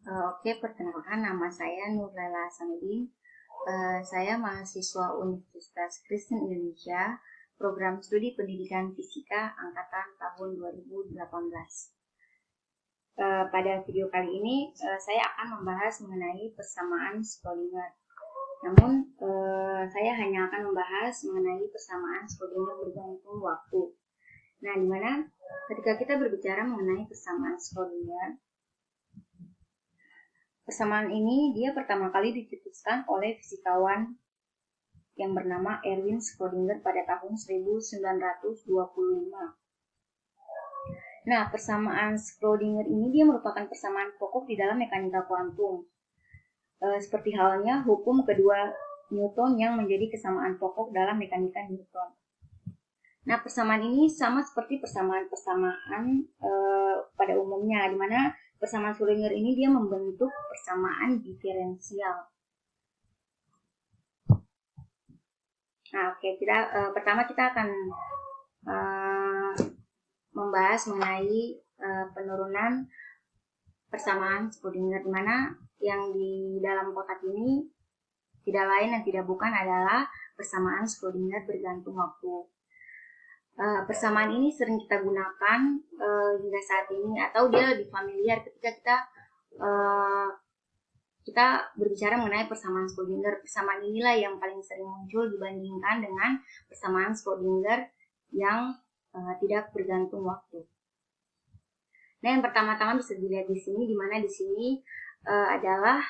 Oke, perkenalkan nama saya Nurlela Hasanuddin. Saya mahasiswa Universitas Kristen Indonesia, program studi pendidikan fisika angkatan tahun 2018. Pada video kali ini saya akan membahas mengenai persamaan Schrödinger. Namun saya hanya akan membahas mengenai persamaan Schrödinger bergantung waktu. Nah, dimana ketika kita berbicara mengenai persamaan Schrödinger, persamaan ini dia pertama kali dicetuskan oleh fisikawan yang bernama Erwin Schrödinger pada tahun 1925. Nah, persamaan Schrödinger ini dia merupakan persamaan pokok di dalam mekanika kuantum. Seperti halnya hukum kedua Newton yang menjadi kesamaan pokok dalam mekanika Newton. Nah, persamaan ini sama seperti persamaan-persamaan pada umumnya, di mana persamaan Schrödinger ini dia membentuk persamaan diferensial. Nah, pertama kita akan membahas mengenai penurunan persamaan Schrödinger, di mana yang di dalam kotak ini tidak lain dan tidak bukan adalah persamaan Schrödinger bergantung waktu. Persamaan ini sering kita gunakan hingga saat ini, atau dia lebih familiar ketika kita berbicara mengenai persamaan Schrödinger. Persamaan inilah yang paling sering muncul dibandingkan dengan persamaan Schrödinger yang tidak bergantung waktu. Nah, yang pertama-tama bisa dilihat di sini, di mana di sini adalah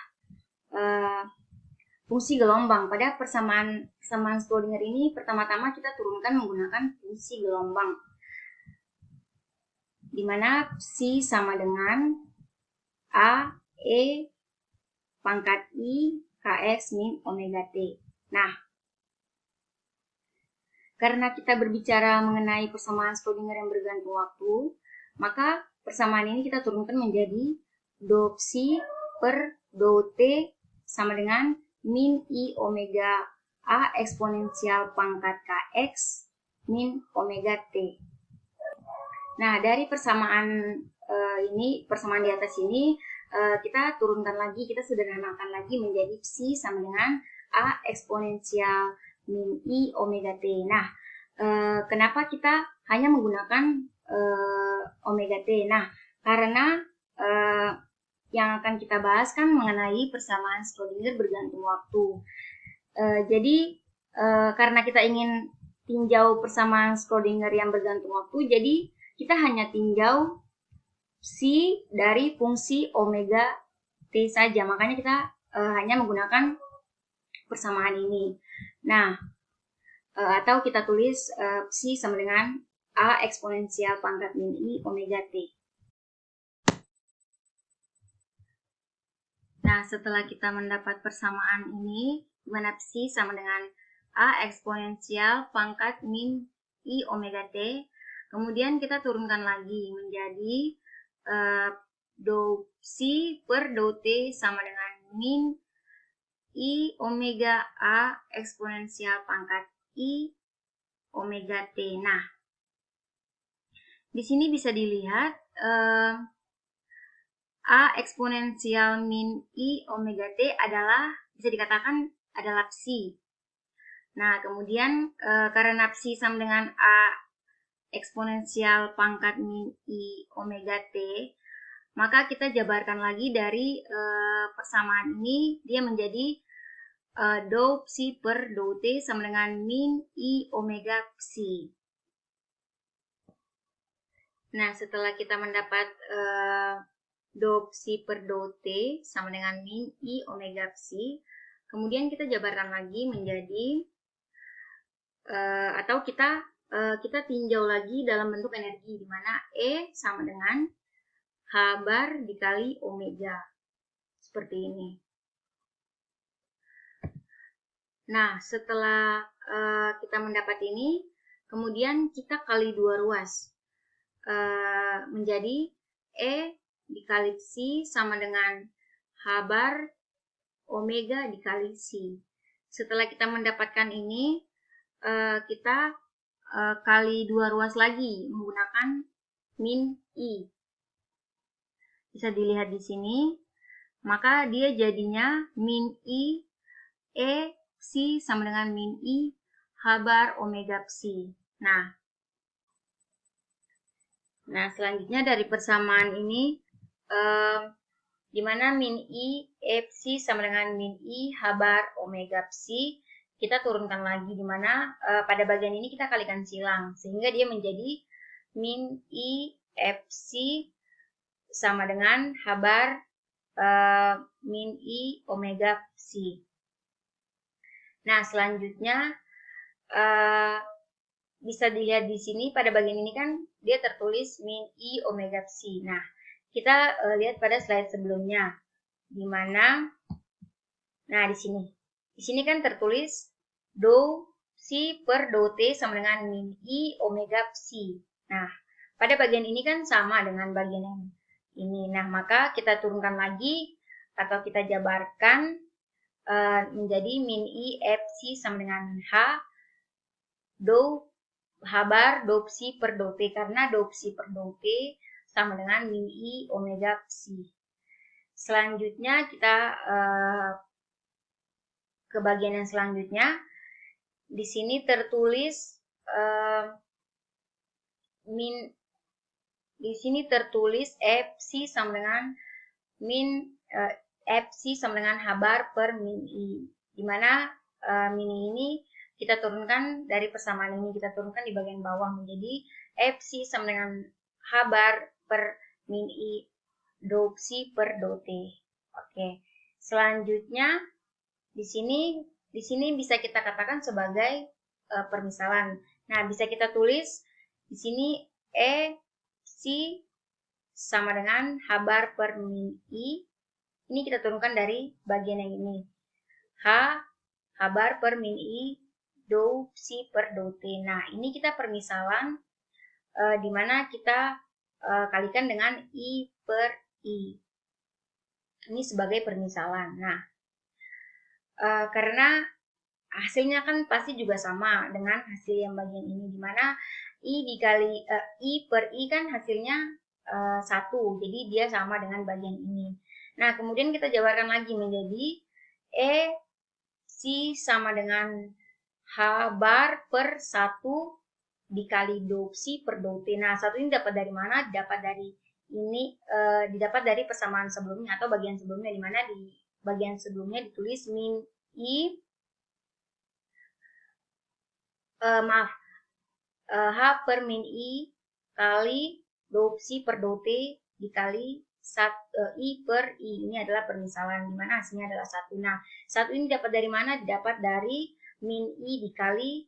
fungsi gelombang. Pada persamaan Schrödinger ini, pertama-tama kita turunkan menggunakan fungsi gelombang, di mana psi sama dengan A, E, pangkat I, Kx min omega T. Nah, karena kita berbicara mengenai persamaan Schrödinger yang bergantung waktu, maka persamaan ini kita turunkan menjadi do psi per do T sama dengan min I omega A eksponensial pangkat Kx min omega T. Nah, dari persamaan persamaan di atas ini, kita turunkan lagi, kita sederhanakan lagi menjadi psi sama dengan A eksponensial min I omega T. Nah, kenapa kita hanya menggunakan omega T? Nah, karena yang akan kita bahas kan mengenai persamaan Schrödinger bergantung waktu. Jadi karena kita ingin tinjau persamaan Schrödinger yang bergantung waktu, jadi kita hanya tinjau psi dari fungsi omega T saja. Makanya kita hanya menggunakan persamaan ini. Nah, atau kita tulis psi sama dengan A eksponensial pangkat min I omega T. Nah, setelah kita mendapat persamaan ini, di mana psi sama dengan A eksponensial pangkat min I omega T, kemudian kita turunkan lagi menjadi do psi per do T sama dengan min I omega A eksponensial pangkat I omega T. Nah, di sini bisa dilihat A eksponensial min I omega T adalah, bisa dikatakan adalah psi. Nah, kemudian karena psi sama dengan A eksponensial pangkat min I omega T, maka kita jabarkan lagi dari persamaan ini, dia menjadi do psi per do T sama dengan min I omega psi. Nah, setelah kita mendapat do psi per do T sama dengan min I omega psi, kemudian kita jabarkan lagi menjadi atau kita tinjau lagi dalam bentuk energi, di mana E sama dengan H bar dikali omega, seperti ini. Nah, setelah kita mendapat ini, kemudian kita kali 2 ruas, menjadi E dikali psi sama dengan H bar omega dikali psi. Setelah kita mendapatkan ini, kita kali 2 ruas lagi menggunakan min I. Bisa dilihat di sini, maka dia jadinya min I E psi sama dengan min I H bar omega psi. Nah, selanjutnya dari persamaan ini, di mana min I E psi sama dengan min I H bar omega psi, kita turunkan lagi, di mana pada bagian ini kita kalikan silang, sehingga dia menjadi min I E psi sama dengan H bar min I omega psi. Nah, selanjutnya bisa dilihat di sini pada bagian ini kan dia tertulis min I omega psi. Nah, kita lihat pada slide sebelumnya, di mana di sini kan tertulis do psi per do t sama dengan min I omega psi. Nah, pada bagian ini kan sama dengan bagian yang ini. Nah, maka kita turunkan lagi atau kita jabarkan menjadi min I E psi sama dengan H do H bar do psi per do t, karena do psi per do t sama dengan min I omega psi. Selanjutnya kita ke bagian yang selanjutnya. Di sini tertulis E psi sama dengan min E psi sama dengan H bar per min I, di mana min I ini kita turunkan dari persamaan ini, kita turunkan di bagian bawah menjadi E psi sama dengan H bar per min I do psi per do t. Oke. Selanjutnya di sini bisa kita katakan sebagai permisalan. Nah, bisa kita tulis di sini E psi sama dengan H bar per min I. Ini kita turunkan dari bagian yang ini. H bar per min I do psi per do t. Nah, ini kita permisalan di mana kita kalikan dengan I per I. Ini sebagai permisalan. Nah, karena hasilnya kan pasti juga sama dengan hasil yang bagian ini, di mana I dikali I per I kan hasilnya 1, jadi dia sama dengan bagian ini. Nah, kemudian kita jabarkan lagi menjadi E psi sama dengan H bar per 1 dikali do psi per do t. Nah, satu ini dapat dari mana? Dapat dari ini, didapat dari persamaan sebelumnya atau bagian sebelumnya, di mana di bagian sebelumnya ditulis min I H per min I kali do psi per do t dikali I per I. Ini adalah permisalan, di mana hasilnya adalah 1. Nah, 1 ini dapat dari mana? Dapat dari min I dikali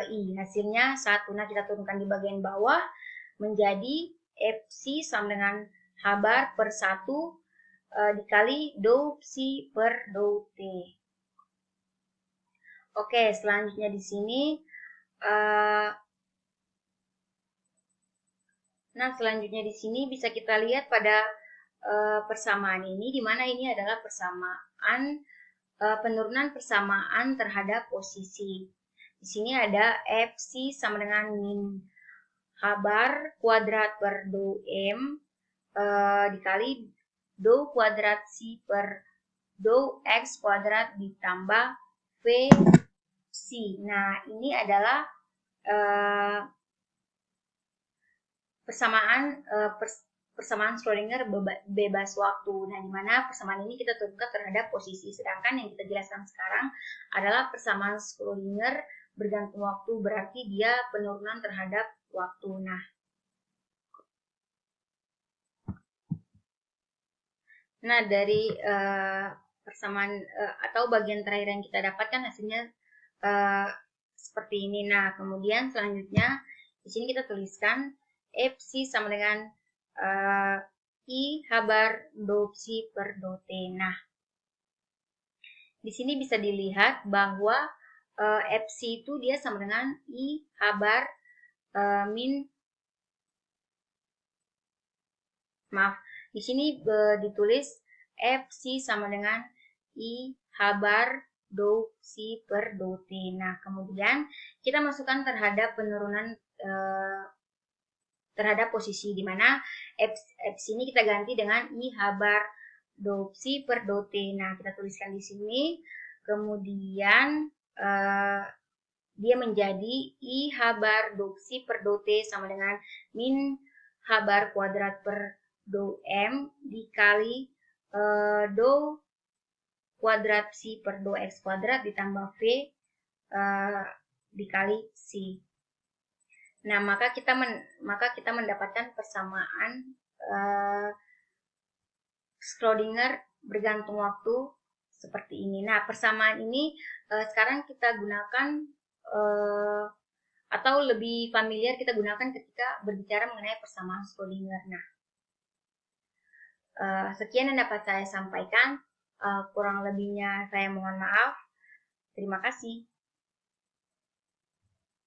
I. Hasilnya 1. Nah, kita turunkan di bagian bawah menjadi E psi sama dengan H bar per 1 dikali do psi per do t. Oke, selanjutnya di sini selanjutnya di sini bisa kita lihat pada persamaan ini, di mana ini adalah persamaan penurunan persamaan terhadap posisi. Di sini ada E psi sama dengan min H bar kuadrat per do M dikali do kuadrat psi per do X kuadrat ditambah V psi. Nah, ini adalah persamaan Schrödinger bebas waktu. Nah, di mana persamaan ini kita turunkan terhadap posisi. Sedangkan yang kita jelaskan sekarang adalah persamaan Schrödinger bergantung waktu, berarti dia penurunan terhadap waktu. Nah, dari persamaan atau bagian terakhir yang kita dapatkan hasilnya seperti ini. Nah, kemudian selanjutnya di sini kita tuliskan E psi sama dengan I H bar do psi per do t. Nah, di sini bisa dilihat bahwa E psi itu dia sama dengan I H bar di sini ditulis E psi sama dengan I H bar do psi per do t. Nah, kemudian kita masukkan terhadap penurunan terhadap posisi, di mana E psi ini kita ganti dengan I H bar do psi per do t. Nah, kita tuliskan di sini. Kemudian dia menjadi I H bar do psi per do t sama dengan min H bar kuadrat per do M dikali do kuadrat psi per do X kuadrat ditambah V dikali psi. Nah, maka kita mendapatkan persamaan Schrödinger bergantung waktu seperti ini. Nah, persamaan ini sekarang kita gunakan atau lebih familiar kita gunakan ketika berbicara mengenai persamaan Schrödinger. Nah, sekian yang dapat saya sampaikan. Kurang lebihnya saya mohon maaf. Terima kasih.